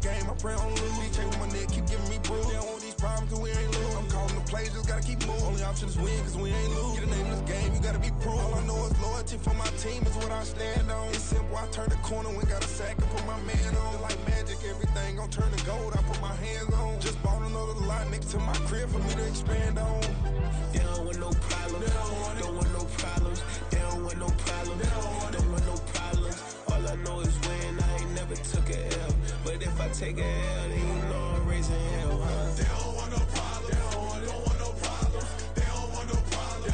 game, I pray on lose. DJ with my neck, keep giving me bruise. They don't want these problems, cause we ain't lose. I'm calling the plays, just gotta keep moving. Only option is win, cause we ain't lose. Get a name in this game, you gotta be proof. All I know is loyalty for my team is what I stand on. It's simple, I turn the corner when got a sack and put my man on. Like magic, everything gon' turn to gold, I put my hands on. Just bought another lot next to my crib for me to expand on. They don't want no problems, don't want no problems. They don't want no problems, don't want no problems. All I know is win, I ain't never took a L. But if I take a L, then you know I'm raising hell, huh? They don't want no problems, they don't want no problems. They don't want no problems, they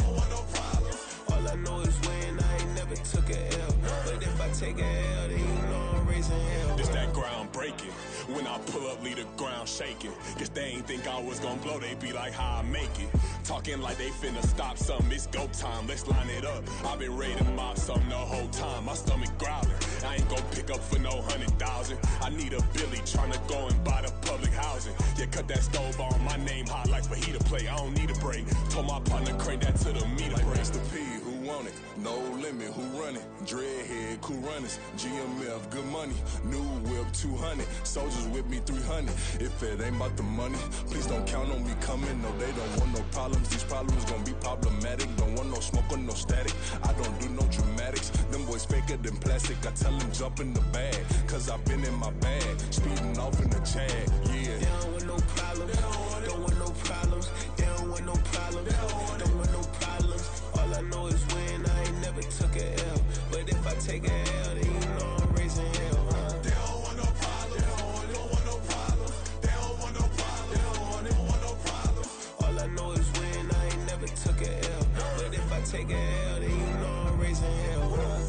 don't want no problems. All I know is win, I ain't never took a L. But if I take a L, then you know I'm raising hell. It's that ground breaking. When I pull up, leave the ground shaking. Guess they ain't think I was gonna blow, they be like, how I make it. Talking like they finna stop something, it's go time, let's line it up. I've been ready to mob something the whole time, my stomach growling. I ain't gon' pick up for no 100,000. I need a Billy tryna go and buy the public housing. Yeah, cut that stove on, my name hot like fajita play. I don't need a break. Told my partner crank that to the meter break. Mr. P, who want it? No limit, who run it? Dreadhead, cool runners. GMF, good money. New whip, 200. Soldiers with me, 300. If it ain't about the money, please don't count on me coming. No, they don't want no problems. These problems gon' be problematic. Don't want no smoke or no static. I don't do no dramatics. Them boys faker than plastic. I tell them jump in the bag, cause I've been in my bag. Speeding off in the Jag, yeah. They don't want no problems, don't want no problems. They don't want no problems, don't want no problems. All I know is win, I ain't never took a L. But if I take a L, then you know I'm raising hell, huh? They don't want no problems, they don't want no problems. They don't want no problems, they don't want no problems. All I know is win, I ain't never took a L. But if I take a L, then you know I'm raising hell, huh?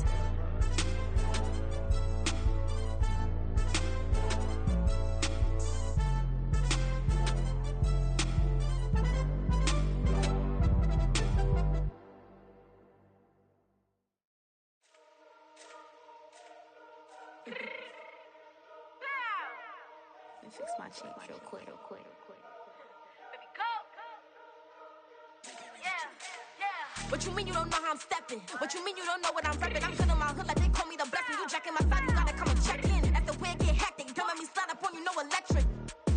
Fix my cheek real quick. Baby, go. Yeah. What you mean you don't know how I'm stepping? What you mean you don't know what I'm repping? I'm feeling my hood like they call me the blessing. You jacking my side, you gotta come and check in. That's the way it get hectic. Don't make me slide up on you, no electric.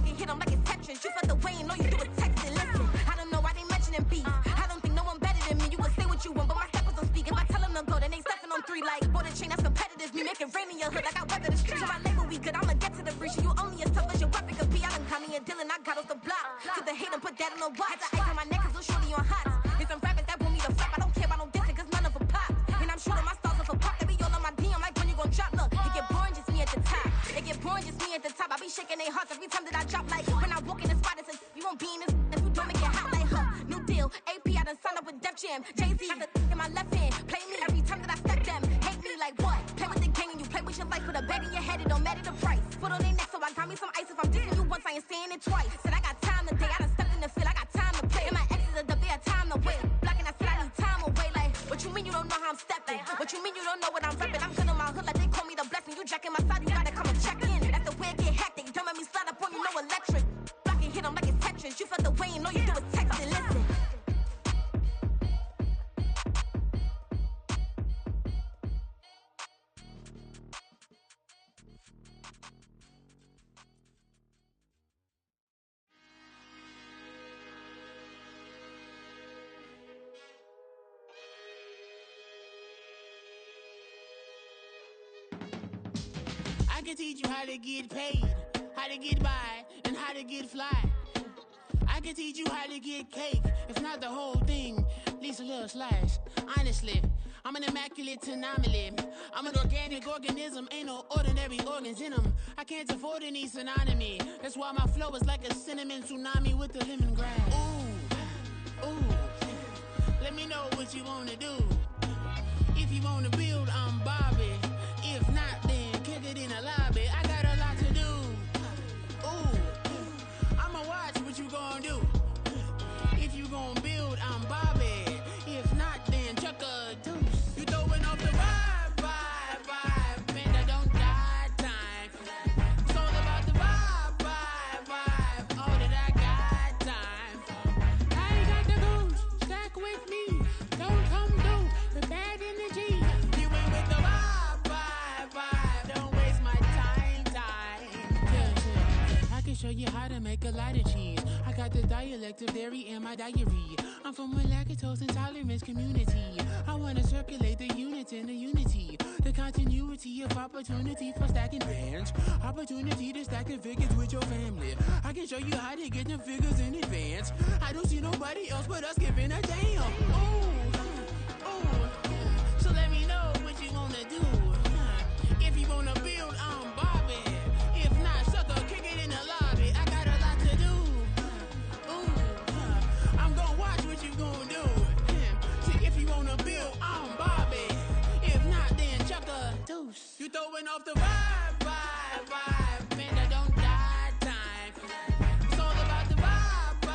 You hit them like it's Tetris. You felt the way and all you do is text it. Listen, I don't know why they mentioning beef. I don't think no one better than me. You can say what you want, but my steppers don't speak. If I tell them to go, then they stepping on 3 like border chain. That's competitive. Me making rain in your hood like I weather the streets. So my label we good. I'ma get to the breach. You only as tough as your weapon could be. I done caught me a Dylan. I got off the block. Took the hate and put that on the watch. Had to ice on my neck 'cause little shorty on hot. There's some rappers that want me to flop. I don't care about no dissing 'cause none of them pop. And I'm shooting my stars off a pop. They be all on my DM like when you gon' drop. Look, it get boring just me at the top. It get boring just me at the top. I be shaking their hearts every time that I drop. Like when I walk in the spot, it says you won't be in this if you don't make it hot like her. New deal, AP. I done signed up with Def Jam. Jay-Z got the in my left hand. Play me every time that I step them. Hate me like what? Play with the gang and you play with your life. Put a bet in your head, it don't matter the price. Foot on their neck, so I got me some ice. If I'm dissing you once, I ain't saying it twice. Said I got time today. I done stepped in the field. I got time to play. And my exes are up there, time to wait. Blocking, I said I need time away. Like, what you mean you don't know how I'm stepping? What you mean you don't know what I'm repping? I'm good on my hood like they call me the blessing. You jacking my side, you gotta come and check in. That's the way it get hectic. Don't make me slide up on you, no electric. Blocking, hit them like it's Tetris. You felt the way and all you do is text it. Listen. I can teach you how to get paid, how to get by, and how to get fly. I can teach you how to get cake, if not the whole thing, at least a little slice. Honestly, I'm an immaculate anomaly. I'm an organic organism, ain't no ordinary organs in them. I can't afford any synonymy. That's why my flow is like a cinnamon tsunami with the lemongrass. Ooh, ooh, let me know what you wanna do. If you wanna build, I'm Bobby. If not, then kick it in the lobby. I got a lot to do. Ooh, I'ma watch what you gon' do. If you gon' build, I'm Bobby. If not, then chuck a deuce. You throwing off the vibe, man, I don't die time. It's all about the vibe, all that I got time. I ain't got the goose, stack with me. Don't come through the bad energy. You ain't with the vibe, don't waste my time. a lot of cheese. I got the dialect of dairy in my diary. I'm from a lactose intolerance community. I wanna circulate the unity and the unity, the continuity of opportunity for stacking bands, opportunity to stack the figures with your family. I can show you how to get the figures in advance. I don't see nobody else but us giving a damn. So let me know what you wanna do. If you wanna build, I'm Bobby. If not, sucker, kick it in the lobby. I got a lot to do. I'm gonna watch what you gonna do. See, if you wanna build, I'm Bobby. If not, then chuck a deuce. You throwing off the vibe. Man, I don't die time. It's all about the vibe.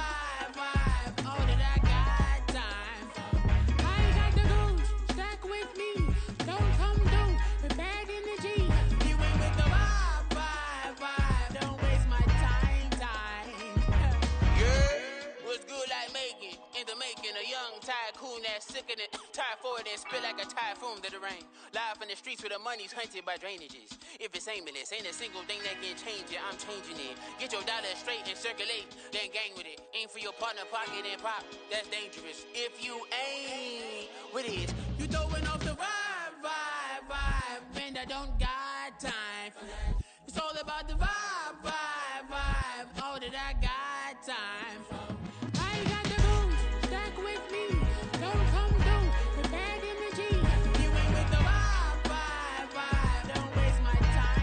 All that I got time. I ain't got the goose. Stack with me. Don't come through with bad energy. You ain't with the vibe. Don't waste my time. Yeah, what's good like making? Into making a young tycoon that's sicker than typhoid and spit like a typhoon to the rain. Live in the streets where the money's hunted by drainages. If it's aimless, ain't a single thing that can change it. I'm changing it. Get your dollar straight and circulate, then gang with it. Aim for your partner, pocket and pop. That's dangerous. If you ain't with it, you throwing off the vibe. Man, I don't got time for that. It's all about the vibe. All that I got time for. I ain't got the goose. Stack with me. Don't come through with bad energy. You ain't with the vibe. Don't waste my time.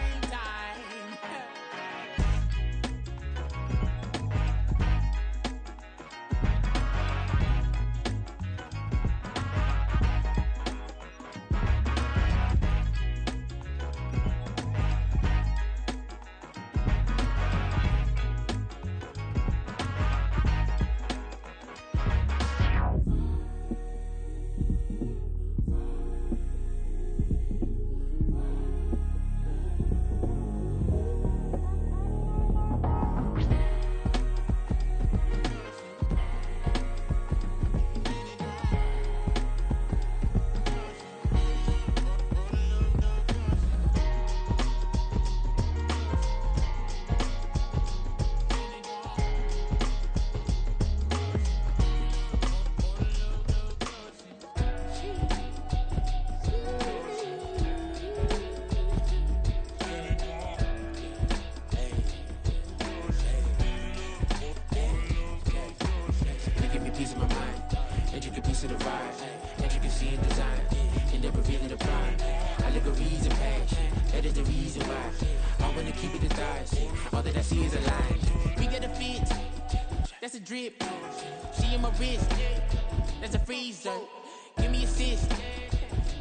Drip, she in my wrist, that's a freezer. Give me assist,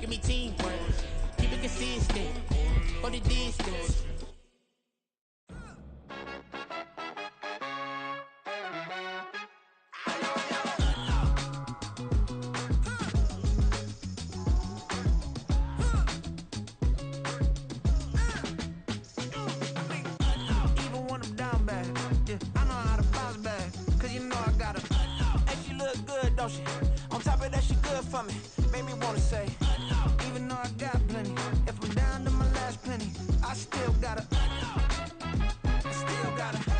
give me teamwork, keep it consistent, for the distance. Even when I'm down bad, yeah, I know how to bounce back. Cause you know I got her. And she look good, don't she? On top of that, she good for me. Made me wanna say, even though I got plenty, if I'm down to my last penny, I still got her. I still got her.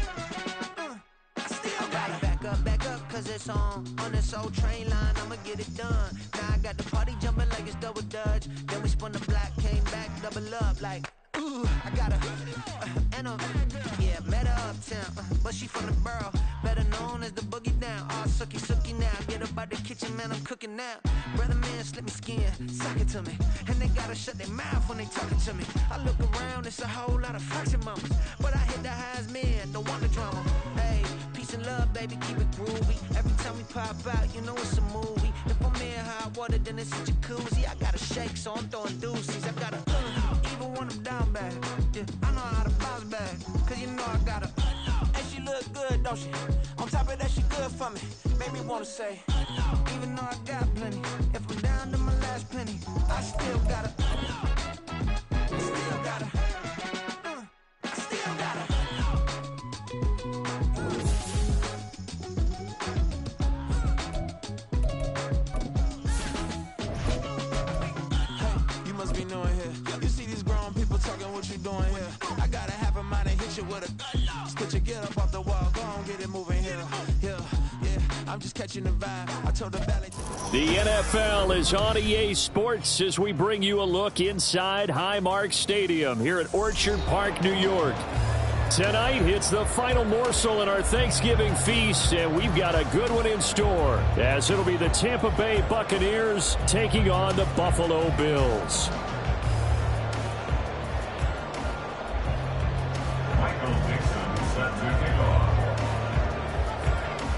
I still got her. Back up, cause it's on this old train line, I'ma get it done. Now I got the party jumping like it's double dutch. Then we spun the block, came back, double up like, ooh, I got her. And yeah, met her uptown, but she from the borough, better known as the boogie down. All sucky now, get up out the kitchen, man, I'm cooking now. Brother man, slip me skin, suck it to me. And they gotta shut their mouth when they talking to me. I look around, it's a whole lot of fraction mamas, but I hit the highs, man, don't want the drama. Hey, peace and love, baby, keep it groovy. Every time we pop out, you know it's a movie. If I'm in hot water, then it's a jacuzzi. I gotta shake, so I'm throwing deuces. I gotta, even when I'm down bad, yeah, I know how to bounce back. Cause you know I got her. And she look good, don't she? On top of that, she good for me. Made me wanna say, even though I got plenty, if I'm down to my last penny, I still got her. Still got her. I still got her. Hey, you must be new in here. You see these grown people talking, what you doing here? I got a half a mind to hit you with a spit you, get up off the wall, go on, moving here. I'm just catching the vibe. I told the ballet. The NFL is on EA Sports as we bring you a look inside Highmark Stadium here at Orchard Park, New York. Tonight, it's the final morsel in our Thanksgiving feast, and we've got a good one in store, as it'll be the Tampa Bay Buccaneers taking on the Buffalo Bills.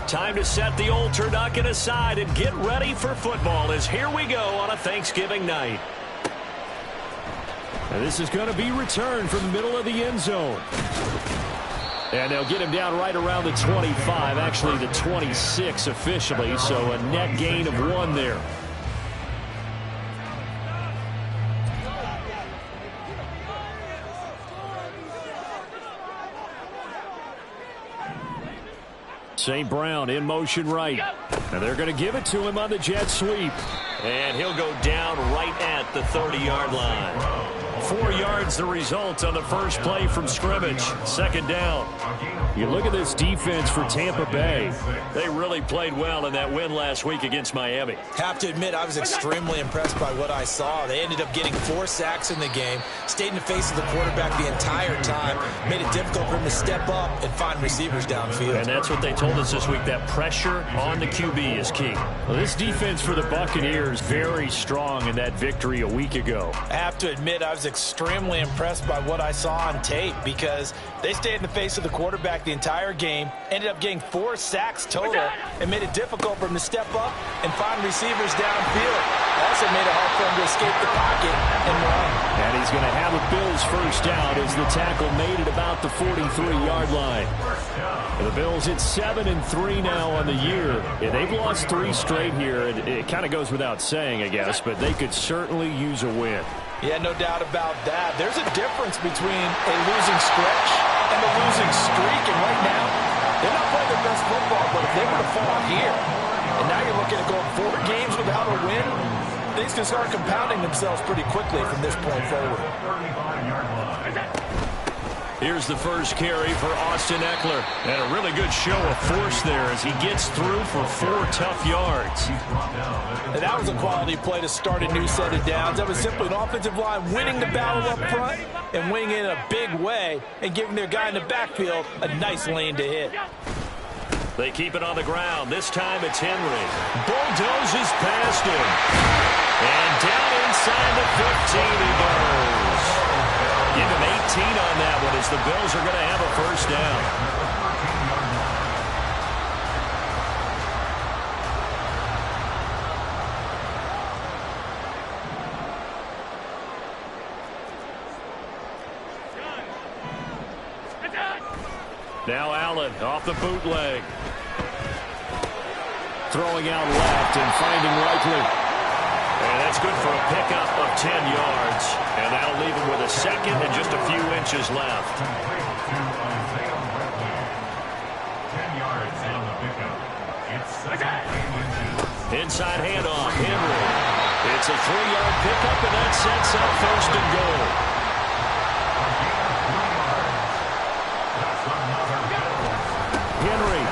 Time to set the old turducken aside and get ready for football, as here we go on a Thanksgiving night. And this is going to be returned from the middle of the end zone. And they'll get him down right around the 25, actually the 26 officially, so a net gain of 1 there. St. Brown in motion right. And they're going to give it to him on the jet sweep. And he'll go down right at the 30-yard line. 4 yards the result on the first play from scrimmage. Second down. You look at this defense for Tampa Bay. They really played well in that win last week against Miami. Have to admit, I was extremely impressed by what I saw. They ended up getting 4 sacks in the game, stayed in the face of the quarterback the entire time, made it difficult for him to step up and find receivers downfield. And that's what they told us this week, that pressure on the QB is key. Well, this defense for the Buccaneers, very strong in that victory a week ago. I have to admit, I was extremely impressed by what I saw on tape because they stayed in the face of the quarterback the entire game, ended up getting 4 sacks total, and made it difficult for him to step up and find receivers downfield. Also made it hard for him to escape the pocket and run. And he's going to have a Bills first down as the tackle made it about the 43-yard line. And the Bills at 7-3 now on the year. Yeah, they've lost 3 straight here. It kind of goes without saying, I guess, but they could certainly use a win. Yeah, no doubt about that. There's a difference between a losing stretch and a losing streak. And right now, they're not playing their best football, but if they were to fall here, and now you're looking at going 4 games without a win, things can start compounding themselves pretty quickly from this point forward. Here's the first carry for Austin Eckler. And a really good show of force there as he gets through for 4 tough yards. And that was a quality play to start a new set of downs. That was simply an offensive line winning the battle up front and winning it in a big way and giving their guy in the backfield a nice lane to hit. They keep it on the ground. This time it's Henry. Bulldozes past him. And down inside the 15 he goes. Give him 18 on that one as the Bills are going to have a first down. Now Allen off the bootleg. Throwing out left and finding Likely. And that's good for a pickup of 10 yards. And that'll leave him with a second and just a few inches left. 10 yards on the pickup. It's inside handoff, Henry. It's a 3-yard pickup, and that sets up first and goal. Henry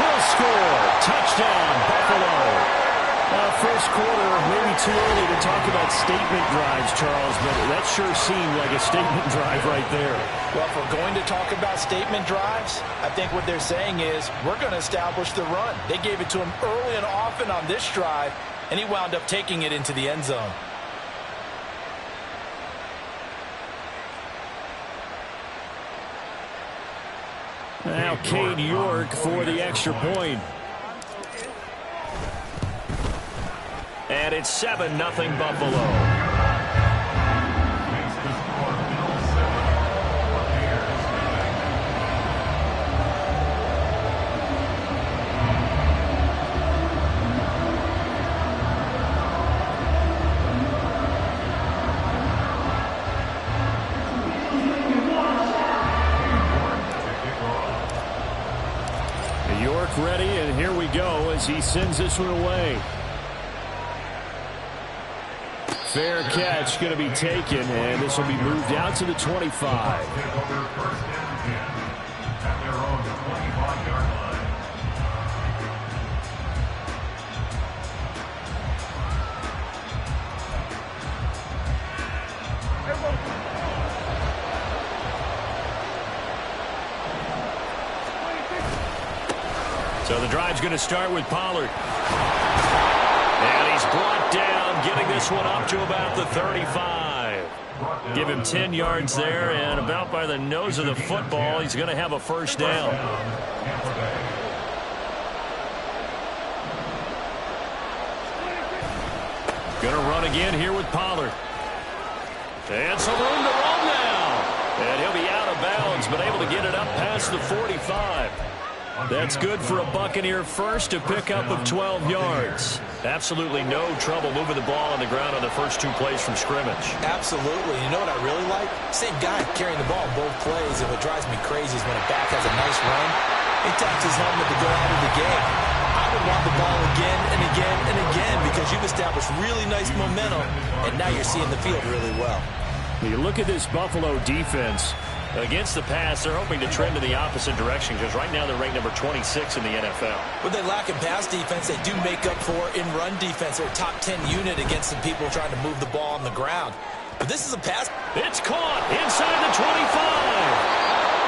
will score. Touchdown, Buffalo. First quarter, maybe too early to talk about statement drives, Charles, but that sure seemed like a statement drive right there. Well, if we're going to talk about statement drives, I think what they're saying is we're going to establish the run. They gave it to him early and often on this drive, and he wound up taking it into the end zone. Now Cade York for the extra point. And it's 7-0 Buffalo. York ready, and here we go as he sends this one away. Fair catch going to be taken, and this will be moved out to the 25. So the drive's going to start with Pollard. And he's brought down, getting this one up to about the 35. Give him 10 yards there, and about by the nose of the football, he's going to have a first down. Going to run again here with Pollard. And some room to run now. And he'll be out of bounds, but able to get it up past the 45. That's good for a Buccaneer first, a pickup of 12 yards. Absolutely no trouble moving the ball on the ground on the first 2 plays from scrimmage. Absolutely. You know what I really like? Same guy carrying the ball both plays, and what drives me crazy is when a back has a nice run, he taps his helmet to go out of the game. I would want the ball again and again and again because you've established really nice momentum, and now you're seeing the field really well. You look at this Buffalo defense. Against the pass, they're hoping to trend in the opposite direction because right now they're ranked number 26 in the NFL. When they lack in pass defense, they do make up for in run defense. They're a top 10 unit against some people trying to move the ball on the ground. But this is a pass. It's caught inside the 25.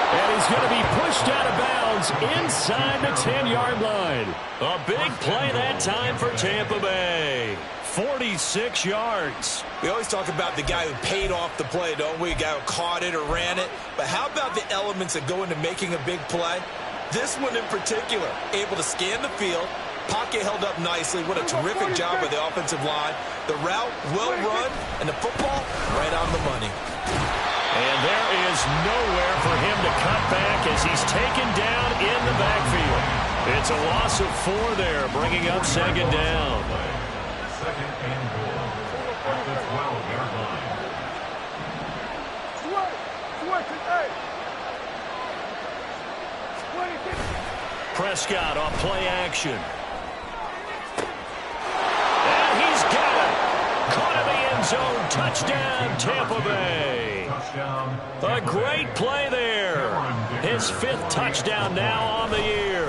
And he's going to be pushed out of bounds inside the 10-yard line. A big play that time for Tampa Bay. 46 yards. We always talk about the guy who paid off the play, don't we? A guy who caught it or ran it. But how about the elements that go into making a big play? This one in particular, able to scan the field. Pocket held up nicely. What a terrific job by the offensive line. The route well run, and the football right on the money. And there is nowhere for him to cut back as he's taken down in the backfield. It's a loss of 4 there, bringing up second down. Second and goal at the 12-yard line. Prescott off play action. And he's got it. Caught in the end zone. Touchdown, Tampa Bay. A great play there. His 5th touchdown now on the year.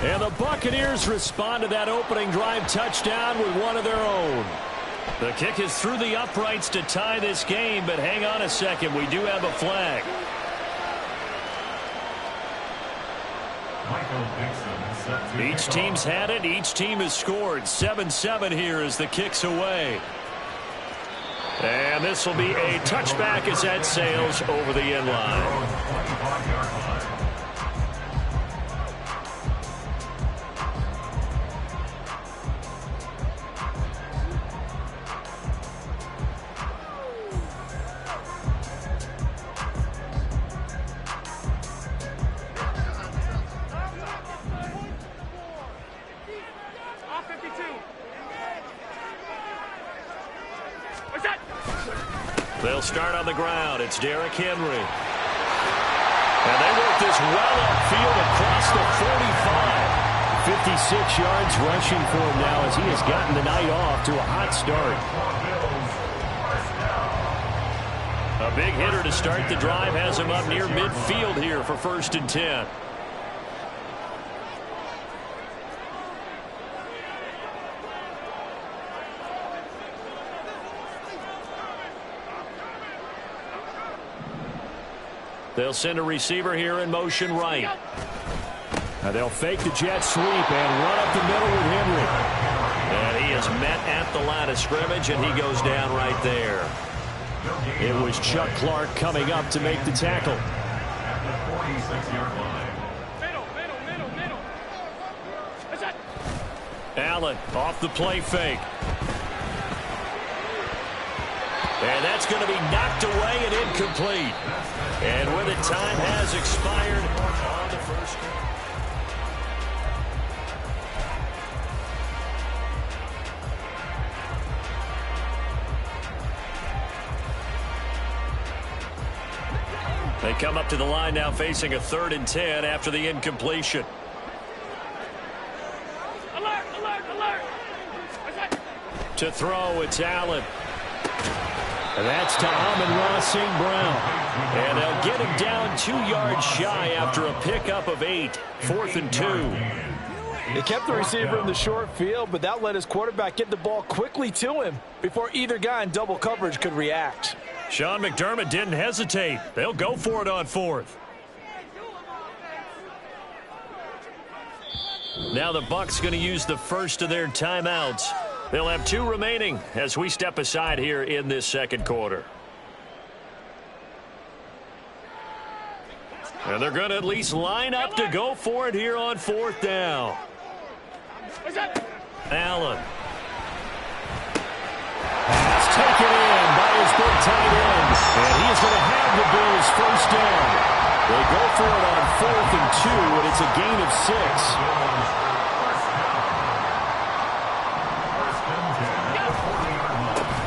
And the Buccaneers respond to that opening drive touchdown with one of their own. The kick is through the uprights to tie this game, but hang on a second. We do have a flag. Each team's had it. Each team has scored. 7-7 here as the kick's away. And this will be a touchback as that sails over the end line. They'll start on the ground. It's Derrick Henry. And they work this well upfield across the 45. 56 yards rushing for him now as he has gotten the night off to a hot start. A big hitter to start the drive has him up near midfield here for 1st and 10. They'll send a receiver here in motion right. Now they'll fake the jet sweep and run up the middle with Henry. And he is met at the line of scrimmage, and he goes down right there. It was Chuck Clark coming up to make the tackle. At the 46-yard line. Allen off the play fake. And that's going to be knocked away and incomplete. And with it, time has expired on the first. They come up to the line now facing a 3rd and 10 after the incompletion. Alert, alert, alert. To throw, it's Allen. And that's to Amon-Ra St. Brown. And they'll get him down 2 yards shy after a pickup of 8. 4th and 2. They kept the receiver in the short field, but that let his quarterback get the ball quickly to him before either guy in double coverage could react. Sean McDermott didn't hesitate. They'll go for it on 4th. Now the Bucs going to use the first of their timeouts. They'll have 2 remaining as we step aside here in this second quarter. And they're going to at least line up to go for it here on 4th down. Allen. Pass taken in by his big tight end. And he is going to have the Bills first down. They go for it on 4th and 2, and it's a gain of 6.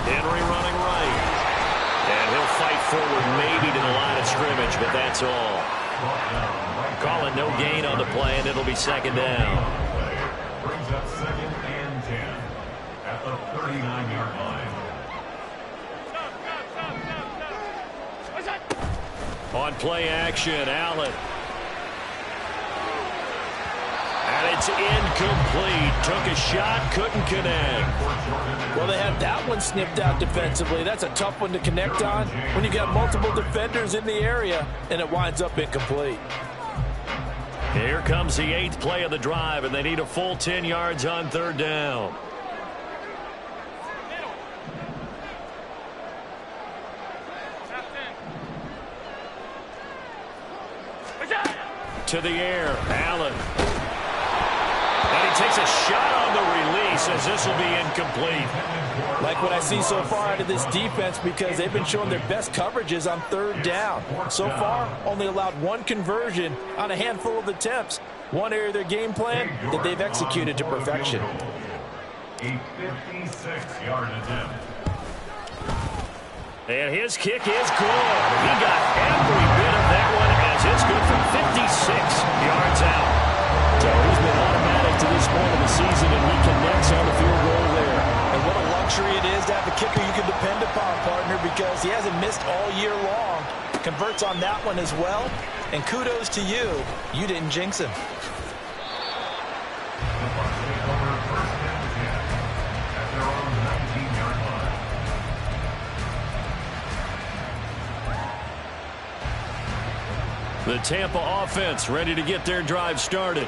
Henry running right. And he'll fight forward maybe to the line of scrimmage, but that's all. Call it no gain on the play, and it'll be 2nd down. Brings up 2nd and 10 at the 39-yard line. On play action, Allen. And it's incomplete. Took a shot, couldn't connect. Well, they had that one snipped out defensively. That's a tough one to connect on when you got multiple defenders in the area, and it winds up incomplete. Here comes the 8th play of the drive, and they need a full 10 yards on 3rd down. To the air, Allen. And he takes a shot on the release as this will be incomplete. Like what I see so far out of this defense, because they've been showing their best coverages on 3rd down. So far, only allowed 1 conversion on a handful of attempts. One area of their game plan that they've executed to perfection. A 56-yard attempt. And his kick is good. He got every bit of that one as it's good from 56 yards out. So he's been automatic to this point of the season, and he connects on the field goal there. And what a luxury it is to have a kicker you can depend upon, partner, because he hasn't missed all year long. Converts on that one as well. And kudos to you. You didn't jinx him. The Tampa offense ready to get their drive started.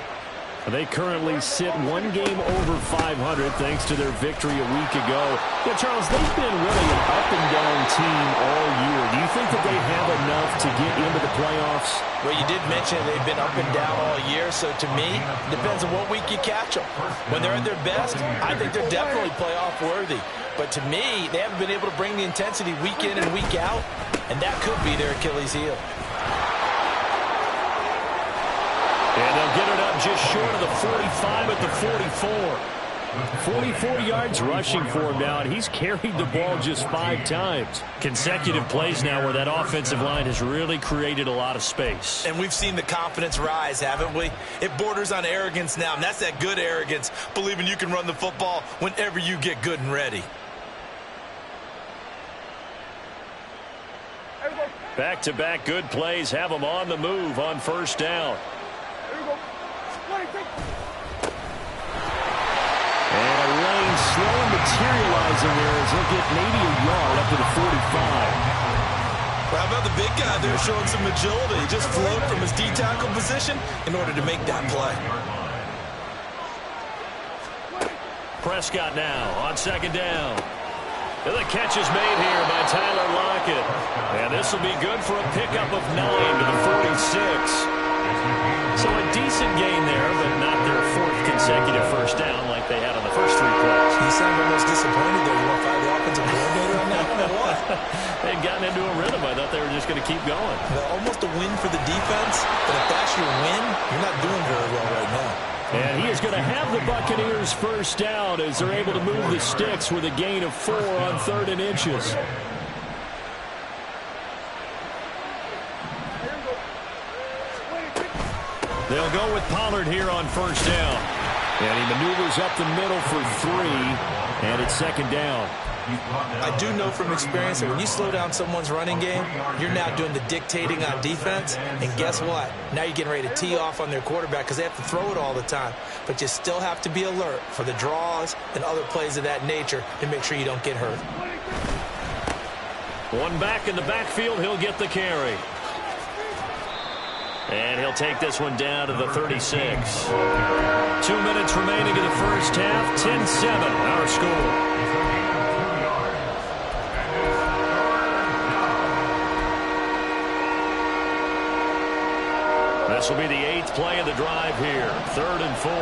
They currently sit 1 game over 500 thanks to their victory a week ago. Yeah, Charles, they've been really an up-and-down team all year. Do you think that they have enough to get into the playoffs? Well, you did mention they've been up and down all year, so to me, it depends on what week you catch them. When they're at their best, I think they're definitely playoff-worthy. But to me, they haven't been able to bring the intensity week in and week out, and that could be their Achilles heel. And they'll get it up just short of the 45 at the 44. 44 yards rushing for him now, and he's carried the ball just 5 times. Consecutive plays now where that offensive line has really created a lot of space. And we've seen the confidence rise, haven't we? It borders on arrogance now, and that's that good arrogance, believing you can run the football whenever you get good and ready. Back-to-back good plays have them on the move on 1st down. And a lane slow materializing there as he'll get maybe a yard up to the 45. Well, how about the big guy there showing some agility? Just float from his D-tackle position in order to make that play. Prescott now on 2nd down. And the catch is made here by Tyler Lockett. And this will be good for a pickup of 9 to the 46. So a decent gain there, but not their 4th consecutive first down like they had on the first 3 plays. You sound almost disappointed there. You want to fire the offensive coordinator on that one or what? They'd gotten into a rhythm. I thought they were just going to keep going. Well, almost a win for the defense, but if that's your win, you're not doing very well right now. And he is going to have the Buccaneers first down as they're able to move the sticks with a gain of 4 on 3rd and inches. They'll go with Pollard here on 1st down. And he maneuvers up the middle for 3, and it's 2nd down. I do know from experience that when you slow down someone's running game, you're now doing the dictating on defense. And guess what? Now you're getting ready to tee off on their quarterback because they have to throw it all the time. But you still have to be alert for the draws and other plays of that nature to make sure you don't get hurt. One back in the backfield, he'll get the carry. And he'll take this one down to the 36. 2 minutes remaining in the first half. 10-7, our score. This will be the 8th play of the drive here. 3rd and 4.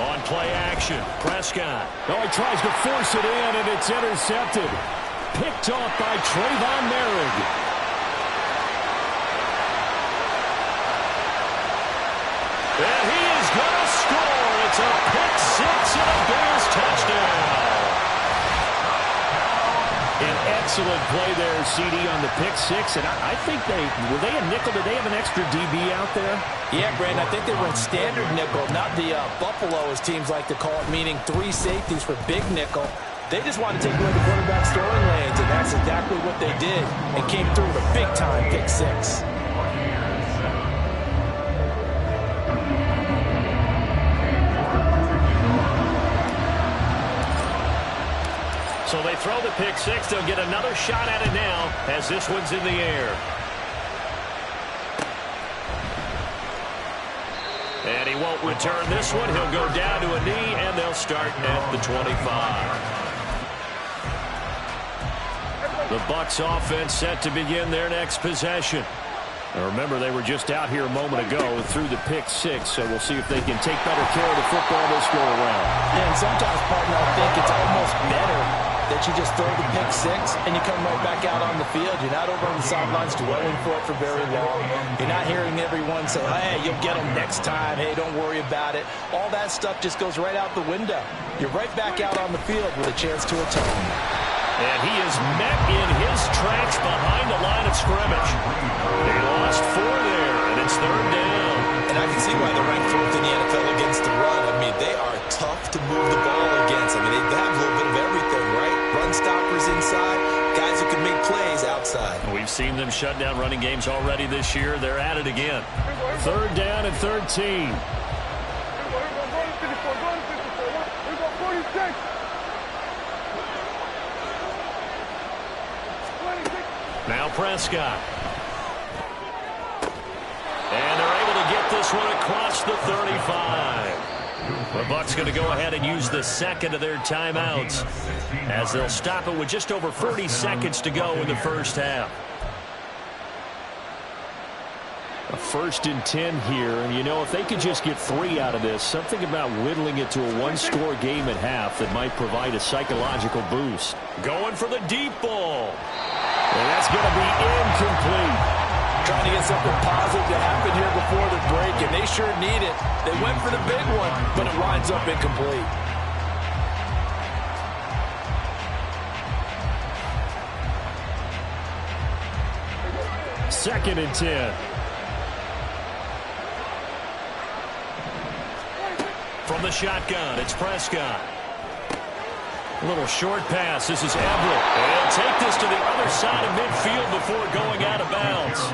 On play action, Prescott. Oh, he tries to force it in, and it's intercepted. Picked off by Trayvon Merrick. And he is going to score. It's a pick-6 and a Bears touchdown. An excellent play there, CD, on the pick-6. And I think were they a nickel? Did they have an extra DB out there? Yeah, Brandon, I think they were in standard nickel, not the Buffalo, as teams like to call it, meaning 3 safeties for big nickel. They just wanted to take away the quarterback's throwing lanes, and that's exactly what they did, and came through with a big-time pick-6. So they throw the pick-6. They'll get another shot at it now as this one's in the air. And he won't return this one. He'll go down to a knee, and they'll start at the 25. The Bucs offense set to begin their next possession. Now remember, they were just out here a moment ago through the pick-6, so we'll see if they can take better care of the football this go-around. Yeah, and sometimes, partner, I think it's almost better that you just throw the pick-6 and you come right back out on the field. You're not over on the sidelines dwelling for it for very long. You're not hearing everyone say, hey, you'll get them next time. Hey, don't worry about it. All that stuff just goes right out the window. You're right back out on the field with a chance to atone. And he is met in his tracks behind the line of scrimmage. They lost 4 there, and it's 3rd down. And I can see why they're ranked 4th in the NFL against the run. I mean, they are tough to move the ball against. I mean, they have a little bit of everything, right? Run stoppers inside, guys who can make plays outside. We've seen them shut down running games already this year. They're at it again. 3rd down and 13. Now Prescott. And they're able to get this one across the 35. The Bucs going to go ahead and use the second of their timeouts as they'll stop it with just over 40 seconds to go in the first half. A 1st and 10 here, and you know, if they could just get 3 out of this, something about whittling it to a 1-score game at half that might provide a psychological boost. Going for the deep ball. And that's going to be incomplete. Trying to get something positive to happen here before the break, and they sure need it. They went for the big one, but it winds up incomplete. Second and 10. From the shotgun, it's Prescott. A little short pass. This is Everett. And take this to the other side of midfield before going out of bounds.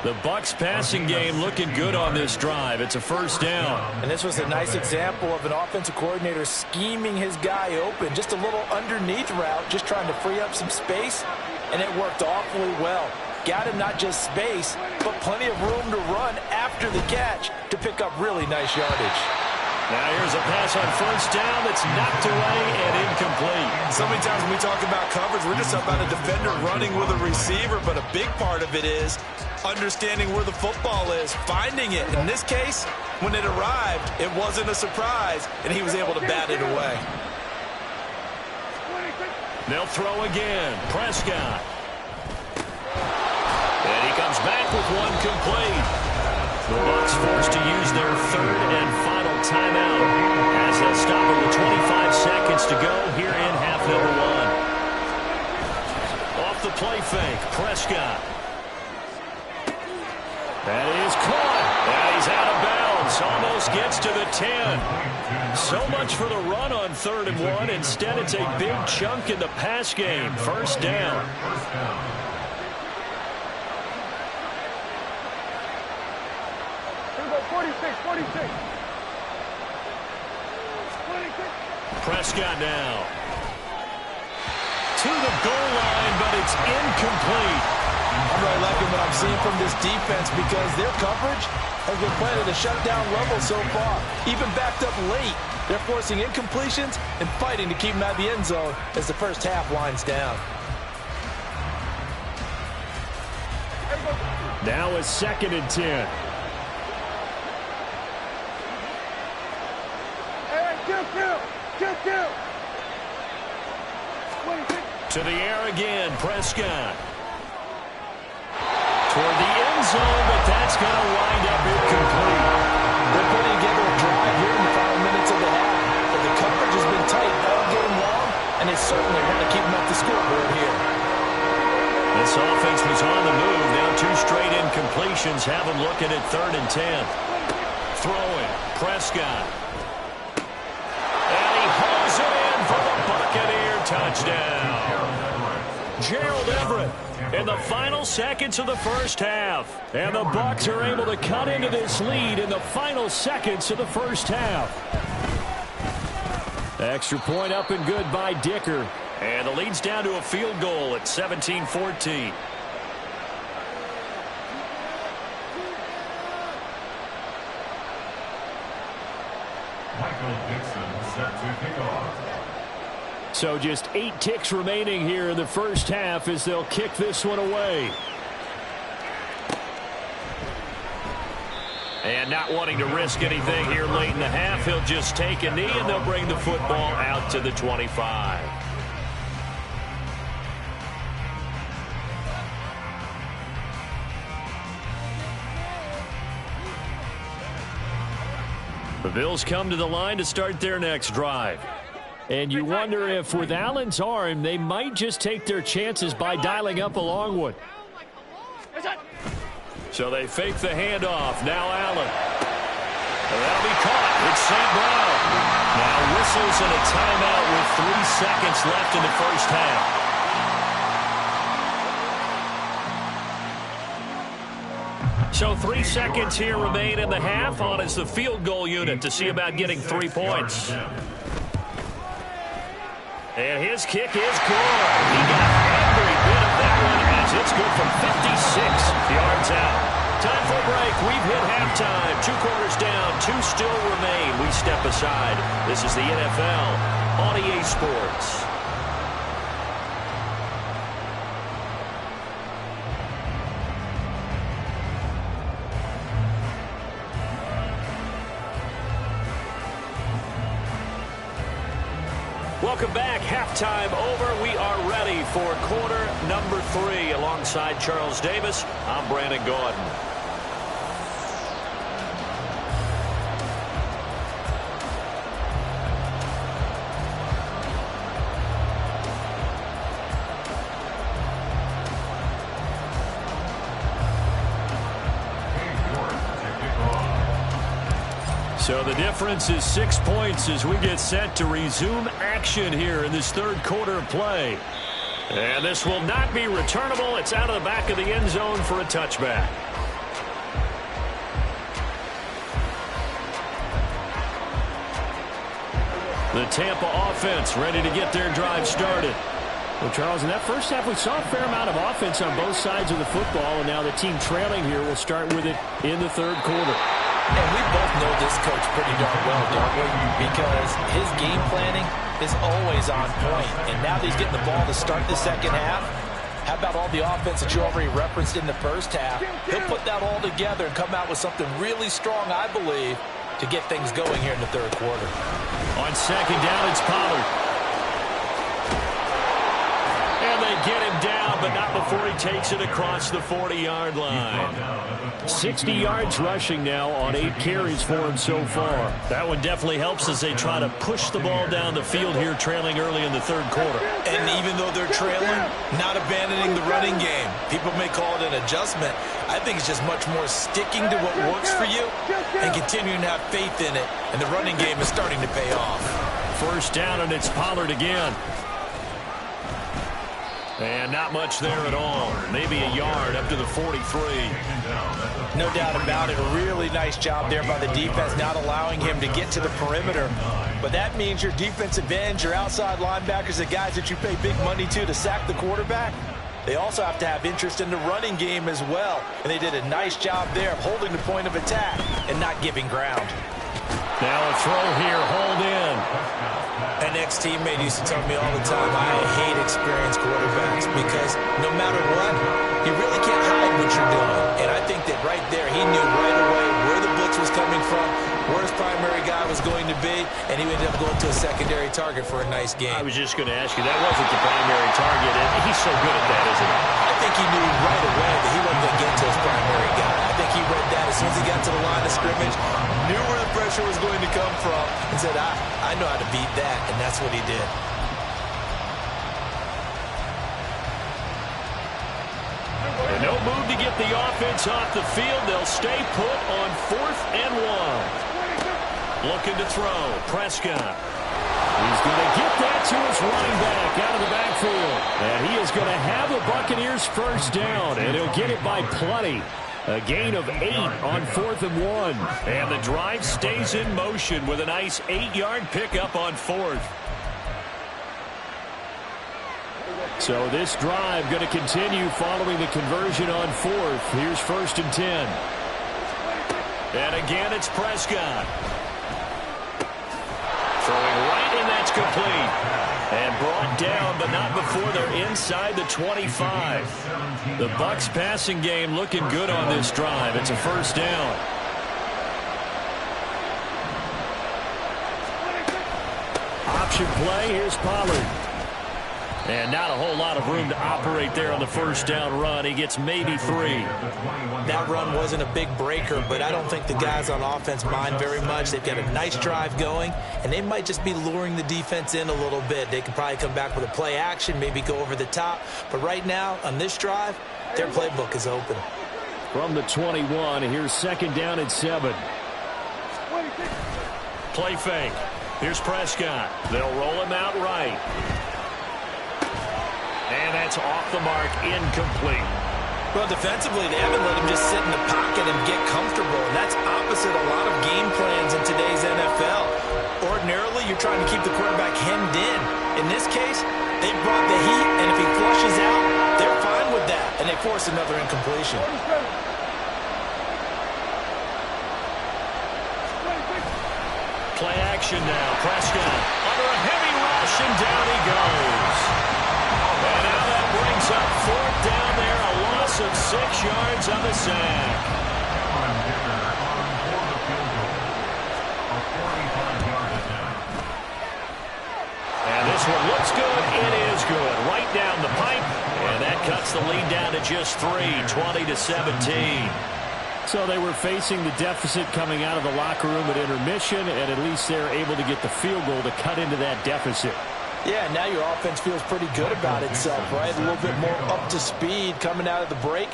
The Bucs passing game looking good on this drive. It's a 1st down. And this was a nice example of an offensive coordinator scheming his guy open. Just a little underneath route, just trying to free up some space, and it worked awfully well. Got him not just space, but plenty of room to run after the catch to pick up really nice yardage. Now here's a pass on 1st down that's knocked away and incomplete. So many times when we talk about coverage, we're just about a defender running with a receiver, but a big part of it is understanding where the football is, finding it. In this case, when it arrived, it wasn't a surprise, and he was able to bat it away. They'll throw again. Prescott. And he comes back with one complete. The Bucs forced to use their 3rd and final timeout as they'll stop it with 25 seconds to go here in half number 1. Off the play fake, Prescott. That is caught. And he's out of bounds. Almost gets to the 10. So much for the run on 3rd and 1. Instead, it's a big chunk in the pass game. 1st down. Prescott now. To the goal line, but it's incomplete. I'm really liking what I'm seeing from this defense because their coverage has been playing at a shutdown level so far. Even backed up late, they're forcing incompletions and fighting to keep them out of the end zone as the first half winds down. Now it's 2nd and 10. To the air again, Prescott. Toward the end zone, but that's going to wind up incomplete. They're putting together a drive here in the final minutes of the half. But the coverage has been tight all game long, and they certainly want to keep them off the scoreboard here. This offense was on the move. Now 2 straight incompletions have them looking at 3rd and 10. Throwing, Prescott. And he hauls it in for the Buccaneer touchdown. Gerald Everett in the final seconds of the first half. And the Bucs are able to cut into this lead in the final seconds of the first half. Extra point up and good by Dicker. And the lead's down to a field goal at 17-14. Michael Dixon set to kick off. So just 8 ticks remaining here in the first half as they'll kick this one away. And not wanting to risk anything here late in the half, he'll just take a knee and they'll bring the football out to the 25. The Bills come to the line to start their next drive. And you wonder if with Allen's arm, they might just take their chances by dialing up a long one. So they fake the handoff. Now Allen. And that'll be caught. It's St. Brown. Now whistles and a timeout with 3 seconds left in the first half. So 3 seconds here remain in the half on as the field goal unit to see about getting 3 points. And his kick is good. He got every bit of that one as it's good from 56 yards out. Time for a break. We've hit halftime. 2 quarters down. 2 still remain. We step aside. This is the NFL on EA Sports. Welcome back. Halftime over. We are ready for quarter number 3. Alongside Charles Davis, I'm Brandon Gordon. So the difference is 6 points as we get set to resume action here in this third quarter of play. And this will not be returnable. It's out of the back of the end zone for a touchback. The Tampa offense ready to get their drive started. Well, Charles, in that first half, we saw a fair amount of offense on both sides of the football, and now the team trailing here will start with it in the third quarter. And we both know this coach pretty darn well, don't we? Because his game planning is always on point. And now that he's getting the ball to start the second half, how about all the offense that you already referenced in the first half? He'll put that all together and come out with something really strong, I believe, to get things going here in the third quarter. On second down, it's Pollard. And they get him down, but not before he takes it across the 40-yard line. 60 yards rushing now on 8 carries for him so far. That one definitely helps as they try to push the ball down the field here, trailing early in the third quarter. And even though they're trailing, not abandoning the running game. People may call it an adjustment. I think it's just much more sticking to what works for you and continuing to have faith in it. And the running game is starting to pay off. First down, and it's Pollard again. And not much there at all. Maybe a yard up to the 43. No doubt about it. A really nice job there by the defense, not allowing him to get to the perimeter. But that means your defensive ends, your outside linebackers, the guys that you pay big money to sack the quarterback, They also have to have interest in the running game as well. And they did a nice job there of holding the point of attack and not giving ground. Now a throw here, hold in. An ex-teammate used to tell me all the time, I hate experienced quarterbacks because no matter what, you really can't hide what you're doing. And I think that right there, he knew right away where the blitz was coming from, where his primary guy was going to be, and he ended up going to a secondary target for a nice game. I was just going to ask you, that wasn't the primary target, and he's so good at that, isn't he? I think he knew right away that he wasn't going to get to his primary guy. I think he read that as soon as he got to the line of scrimmage, knew where the pressure was going to come from, and said, I know how to beat that, and that's what he did. And no move to get the offense off the field. They'll stay put on 4th and 1. Looking to throw. Prescott. He's going to get that to his running back out of the backfield. And he is going to have the Buccaneers first down, and he'll get it by plenty. A gain of 8 on 4th and 1. And the drive stays in motion with a nice 8-yard pickup on 4th. So this drive going to continue following the conversion on 4th. Here's 1st and 10. And again, it's Prescott. Throwing right, and that's complete. And brought down, but not before they're inside the 25. The Bucs passing game looking good on this drive. It's a first down. Option play. Here's Pollard. And not a whole lot of room to operate there on the first down run. He gets maybe 3. That run wasn't a big breaker, but I don't think the guys on offense mind very much. They've got a nice drive going, and they might just be luring the defense in a little bit. They could probably come back with a play action, maybe go over the top. But right now, on this drive, their playbook is open. From the 21, here's 2nd down and 7. Play fake. Here's Prescott. They'll roll him out right. And that's off the mark, incomplete. Well, defensively, they haven't let him just sit in the pocket and get comfortable. And that's opposite a lot of game plans in today's NFL. Ordinarily, you're trying to keep the quarterback hemmed in. In this case, they brought the heat, and if he flushes out, they're fine with that. And they force another incompletion. Play action now. Prescott under a heavy rush, and down he goes. And now that brings up 4th down there, a loss of 6 yards on the sack. And this one looks good. It is good. Right down the pipe. And that cuts the lead down to just 3, 20-17. So they were facing the deficit coming out of the locker room at intermission, and at least they're able to get the field goal to cut into that deficit. Yeah, now your offense feels pretty good about itself, right? A little bit more up to speed coming out of the break.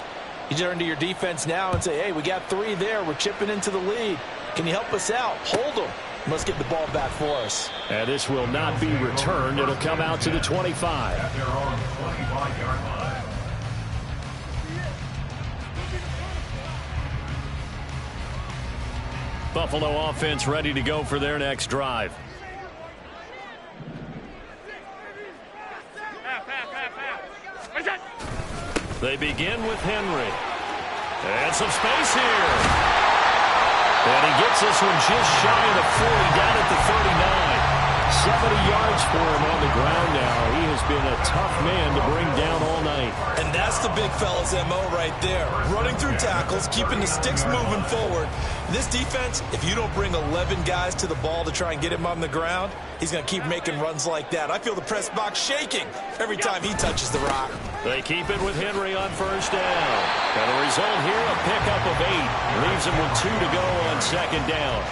You turn to your defense now and say, hey, we got 3 there. We're chipping into the lead. Can you help us out? Hold them. Let's get the ball back for us. And this will not be returned. It'll come out to the 25. At their own 25-yard line. Buffalo offense ready to go for their next drive. They begin with Henry. And some space here. And he gets this one just shy of the 40, down at the 39. 70 yards for him on the ground now. He has been a tough man to bring down all night. And that's the big fella's MO right there. Running through tackles, keeping the sticks moving forward. This defense, if you don't bring 11 guys to the ball to try and get him on the ground, he's going to keep making runs like that. I feel the press box shaking every time he touches the rock. They keep it with Henry on first down. And the result here, a pickup of 8. Leaves him with 2 to go on 2nd down.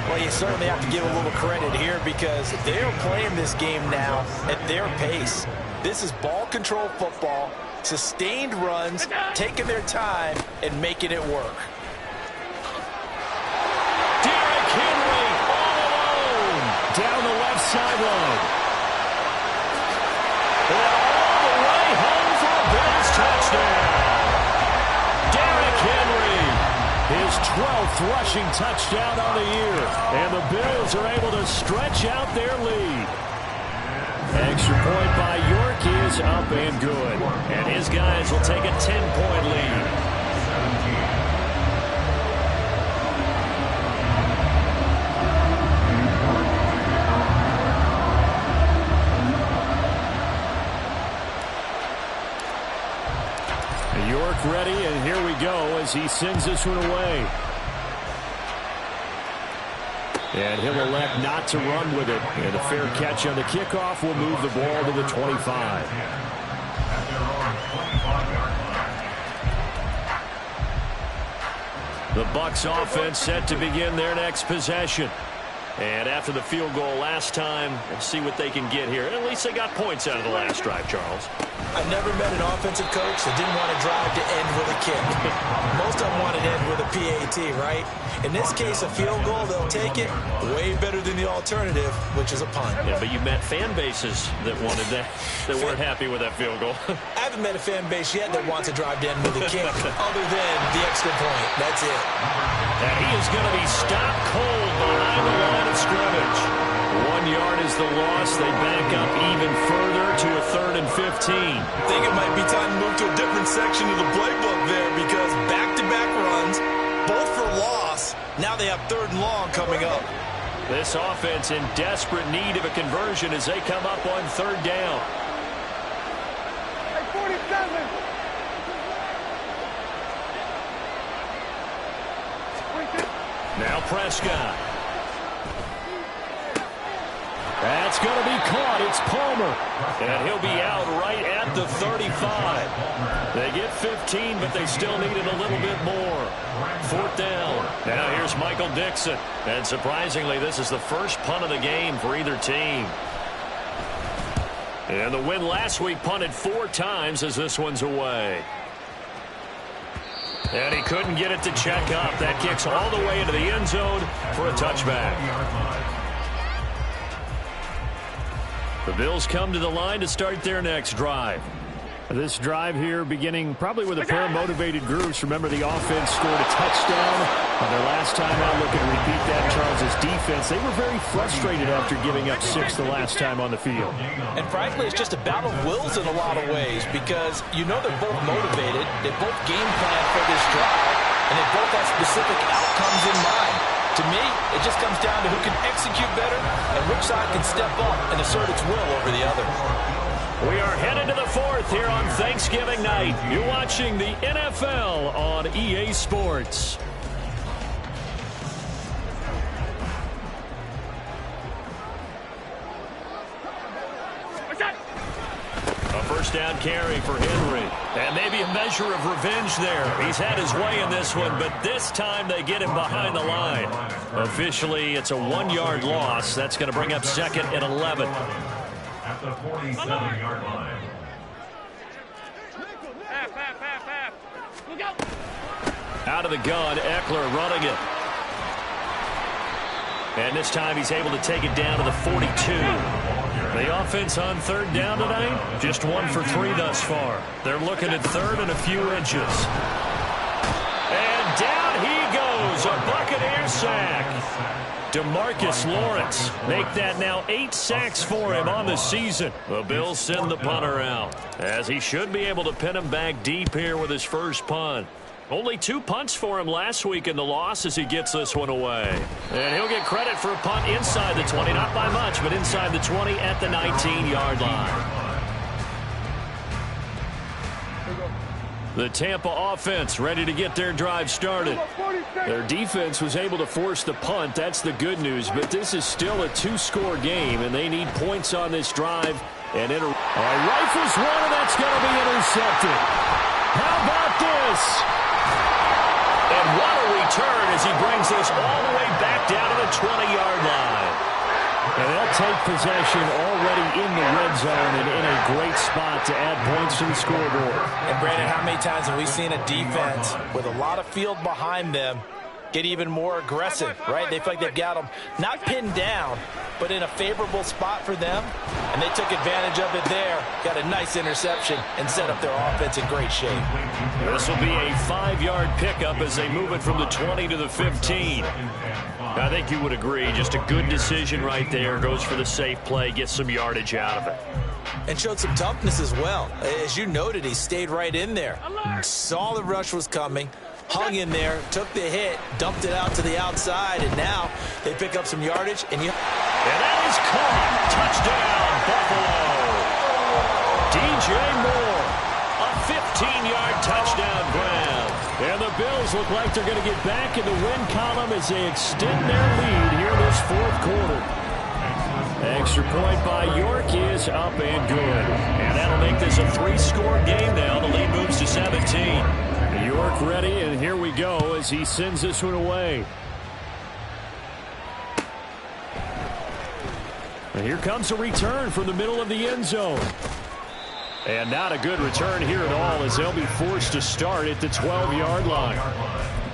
Well, you certainly have to give a little credit here because they're playing this game now at their pace. This is ball control football, sustained runs, taking their time, and making it work. Derrick Henry all alone down the left sideline. And all the way home for a Bills touchdown. Derrick Henry, his 12th rushing touchdown on the year. And the Bills are able to stretch out their lead. Extra point by York is is up and good. And his guys will take a 10-point lead. York ready, and here we go as he sends this one away. And he'll elect not to run with it. And a fair catch on the kickoff will move the ball to the 25. The Bucs offense set to begin their next possession. And after the field goal last time, we'll see what they can get here. At least they got points out of the last drive, Charles. I never met an offensive coach that didn't want to drive to end with a kick. Most of them want to end with a PAT, right? In this case, a field goal, they'll take it. Way better than the alternative, which is a punt. Yeah, but you met fan bases that wanted that, that weren't happy with that field goal. I haven't met a fan base yet that wants to drive to end with a kick, other than the extra point. That's it. And he is going to be stopped cold behind the line of scrimmage. 1 yard is the loss. They back up even further to a 3rd and 15. I think it might be time to move to a different section of the playbook there because back-to-back runs, both for loss. Now they have 3rd and long coming up. This offense in desperate need of a conversion as they come up on 3rd down. Hey, 47. Now Prescott. That's going to be caught. It's Palmer. And he'll be out right at the 35. They get 15, but they still needed a little bit more. 4th down. Now here's Michael Dixon. And surprisingly, this is the first punt of the game for either team. And the win last week punted 4 times as this one's away. And he couldn't get it to check up. That kicks all the way into the end zone for a touchback. The Bills come to the line to start their next drive. This drive here beginning probably with a pair of motivated groups. Remember, the offense scored a touchdown on their last time out. Looking to repeat that. Charles' defense, they were very frustrated after giving up 6 the last time on the field. And frankly, it's just a battle of wills in a lot of ways because you know they're both motivated. They both game plan for this drive, and they both have specific outcomes in mind. To me, it just comes down to who can execute better and which side can step up and assert its will over the other. We are headed to the 4th here on Thanksgiving night. You're watching the NFL on EA Sports. A first down carry for Henry. And maybe a measure of revenge there. He's had his way in this one, but this time they get him behind the line. Officially, it's a 1-yard loss. That's going to bring up 2nd and 11. At the 47-yard line. Out of the gun, Eckler running it. And this time he's able to take it down to the 42. The offense on 3rd down tonight, just 1 for 3 thus far. They're looking at 3rd and a few inches. And down he goes, a Buccaneer sack. DeMarcus Lawrence make that now 8 sacks for him on the season. The Bills send the punter out, as he should be able to pin him back deep here with his first punt. Only 2 punts for him last week in the loss as he gets this one away. And he'll get credit for a punt inside the 20, not by much, but inside the 20 at the 19-yard line. The Tampa offense ready to get their drive started. Their defense was able to force the punt. That's the good news, but this is still a 2-score game, and they need points on this drive. And rifles one, and that's going to be intercepted. How about this? And what a return as he brings this all the way back down to the 20-yard line. And they'll take possession already in the red zone and in a great spot to add points to the scoreboard. And, Brandon, how many times have we seen a defense with a lot of field behind them get even more aggressive, right? They feel like they've got them not pinned down, but in a favorable spot for them, and they took advantage of it there. Got a nice interception and set up their offense in great shape. This will be a 5-yard pickup as they move it from the 20 to the 15. I think you would agree, just a good decision right there. Goes for the safe play, gets some yardage out of it. And showed some toughness as well. As you noted, he stayed right in there. Saw the rush was coming, hung in there, took the hit, dumped it out to the outside, and now they pick up some yardage. And that is caught. Touchdown, Buffalo. DJ Moore, a 15-yard touchdown grab. And the Bills look like they're going to get back in the win column as they extend their lead here in this fourth quarter. Extra point by York is up and good. And that'll make this a 3-score game now. The lead moves to 17. York ready, and here we go as he sends this one away. And here comes a return from the middle of the end zone. And not a good return here at all as they'll be forced to start at the 12-yard line.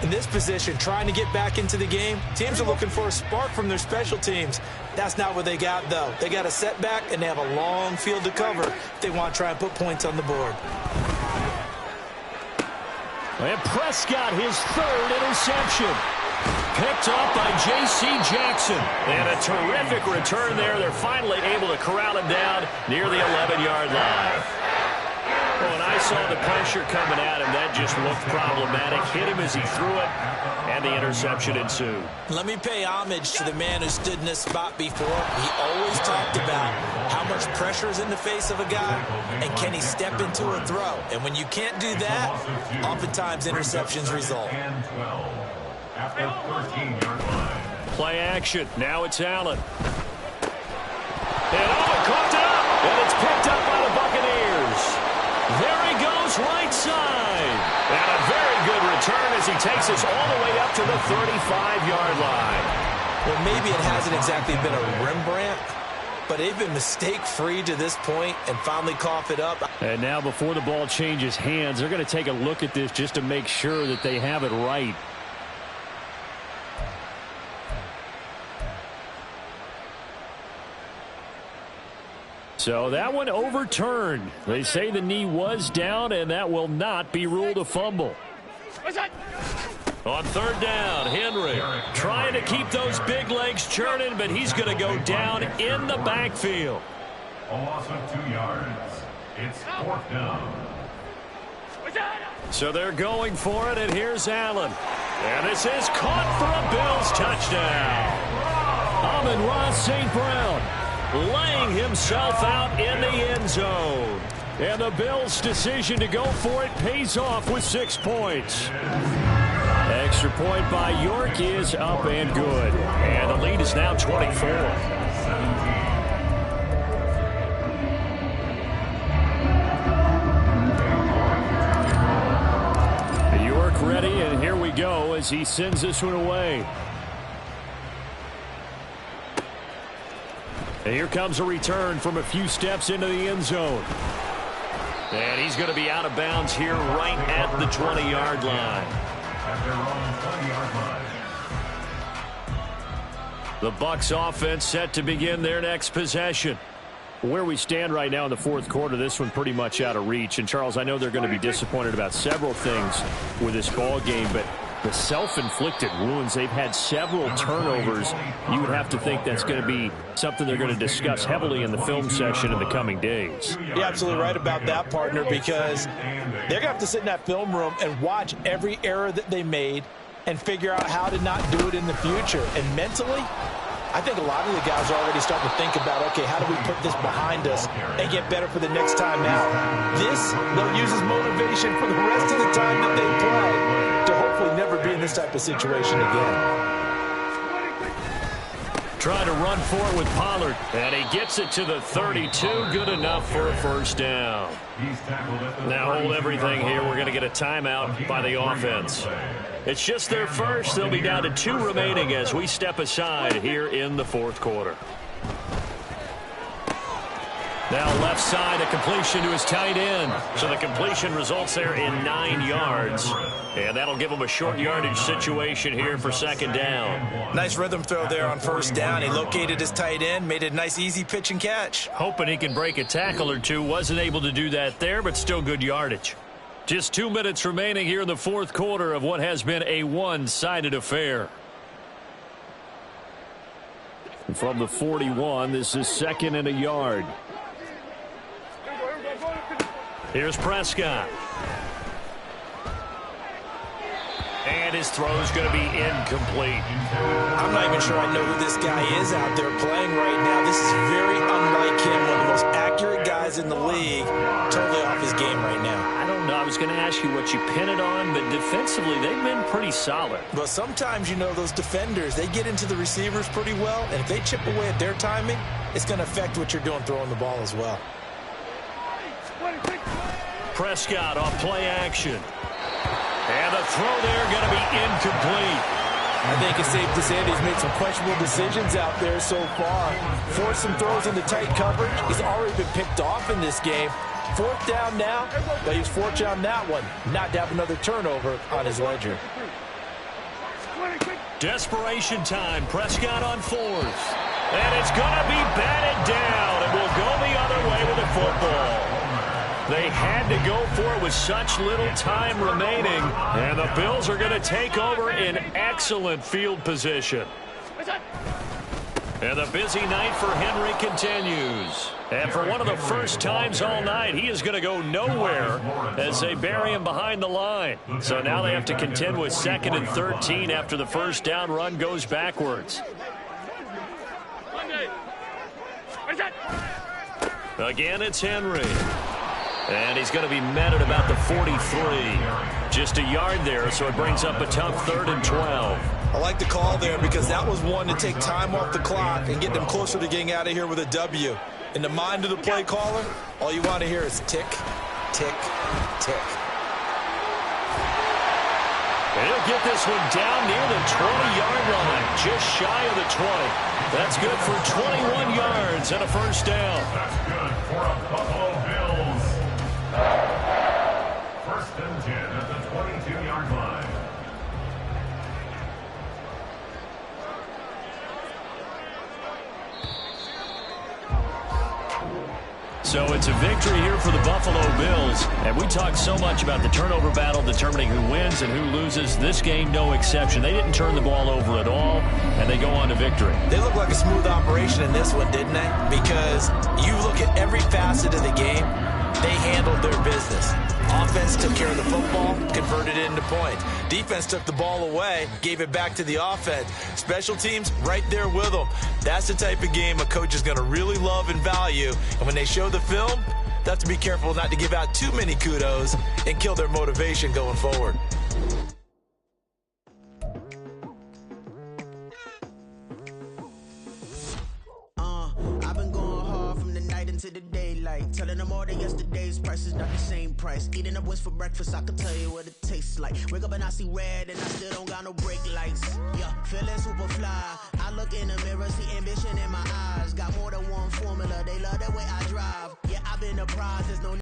In this position, trying to get back into the game, teams are looking for a spark from their special teams. That's not what they got, though. They got a setback, and they have a long field to cover if they want to try and put points on the board. And Prescott, his third interception. Picked off by J.C. Jackson. And a terrific return there. They're finally able to corral him down near the 11-yard line. When I saw the pressure coming at him, that just looked problematic. Hit him as he threw it, and the interception ensued. Let me pay homage to the man who stood in this spot before. He always talked about how much pressure is in the face of a guy, and can he step into a throw. And when you can't do that, oftentimes interceptions result. Play action. Now it's Allen. And cooked it up. And it's picked up by the Buccaneers. There he goes, right side. And a very good return as he takes us all the way up to the 35-yard line. Well, maybe it hasn't exactly been a Rembrandt, but they've been mistake-free to this point and finally cough it up. And now before the ball changes hands, they're going to take a look at this just to make sure that they have it right. So that one overturned. They say the knee was down, and that will not be ruled a fumble. On third down, Henry trying to keep those big legs churning, but he's going to go down in the backfield. A loss of 2 yards. It's 4th down. So they're going for it, and here's Allen. And this is caught for a Bills touchdown. Amon-Ra St. Brown laying himself out in the end zone. And the Bills' decision to go for it pays off with 6 points. Extra point by York is up and good. And the lead is now 24. York ready, and here we go as he sends this one away. And here comes a return from a few steps into the end zone. And he's going to be out of bounds here right at the 20-yard line. The Bucs offense set to begin their next possession. Where we stand right now in the fourth quarter, this one pretty much out of reach. And, Charles, I know they're going to be disappointed about several things with this ball game, but the self-inflicted wounds, they've had several turnovers. You would have to think that's going to be something they're going to discuss heavily in the film session in the coming days. You're absolutely right about that, partner, because they're going to have to sit in that film room and watch every error that they made and figure out how to not do it in the future. And mentally, I think a lot of the guys are already starting to think about, okay, how do we put this behind us and get better for the next time out? This, they'll use as motivation for the rest of the time that they play to hopefully never be in this type of situation again. Trying to run for it with Pollard, and he gets it to the 32. Good enough for a first down. Now hold everything here. We're going to get a timeout by the offense. It's just their first. They'll be down to 2 remaining as we step aside here in the fourth quarter. Now left side, a completion to his tight end. So the completion results there in 9 yards. And that'll give him a short yardage situation here for second down. Nice rhythm throw there on first down. He located his tight end, made it a nice easy pitch and catch. Hoping he can break a tackle or two. Wasn't able to do that there, but still good yardage. Just 2 minutes remaining here in the fourth quarter of what has been a one-sided affair. From the 41, this is 2nd and a yard. Here's Prescott. And his throw's going to be incomplete. I'm not even sure I know who this guy is out there playing right now. This is very unlike him. One of the most accurate guys in the league. Totally off his game right now. I don't know. I was going to ask you what you pin it on, but defensively, they've been pretty solid. But sometimes, you know, those defenders, they get into the receivers pretty well, and if they chip away at their timing, it's going to affect what you're doing throwing the ball as well. Prescott off play action. And the throw there going to be incomplete. I think it's safe to say that he's made some questionable decisions out there so far. Forced some throws into tight coverage. He's already been picked off in this game. 4th down now, but he's fortunate on that one, not to have another turnover on his ledger. Desperation time. Prescott on 4th. And it's going to be batted down. And will go the other way with the football. They had to go for it with such little time remaining. And the Bills are going to take over in excellent field position. And the busy night for Henry continues. And for one of the first times all night, he is going to go nowhere as they bury him behind the line. So now they have to contend with 2nd and 13 after the first down run goes backwards. Again, it's Henry. And he's going to be met at about the 43. Just a yard there, so it brings up a tough 3rd and 12. I like the call there because that was one to take time off the clock and get them closer to getting out of here with a W. In the mind of the play caller, all you want to hear is tick, tick, tick. And he'll get this one down near the 20-yard line, just shy of the 20. That's good for 21 yards and a first down. That's good for a Buffalo Bills. 1st and 10 at the 22-yard line. So it's a victory here for the Buffalo Bills. And we talked so much about the turnover battle determining who wins and who loses. This game, no exception. They didn't turn the ball over at all, and they go on to victory. They look like a smooth operation in this one, didn't they? Because you look at every facet of the game, they handled their business. Offense took care of the football, converted it into points. Defense took the ball away, gave it back to the offense. Special teams, right there with them. That's the type of game a coach is going to really love and value. And when they show the film, they have to be careful not to give out too many kudos and kill their motivation going forward. To the daylight, telling them all that yesterday's price is not the same price. Eating up wings for breakfast, I can tell you what it tastes like. Wake up and I see red and I still don't got no brake lights. Yeah, feeling super fly. I look in the mirror, see ambition in my eyes. Got more than one formula, they love the way I drive. Yeah, I've been a prize, there's no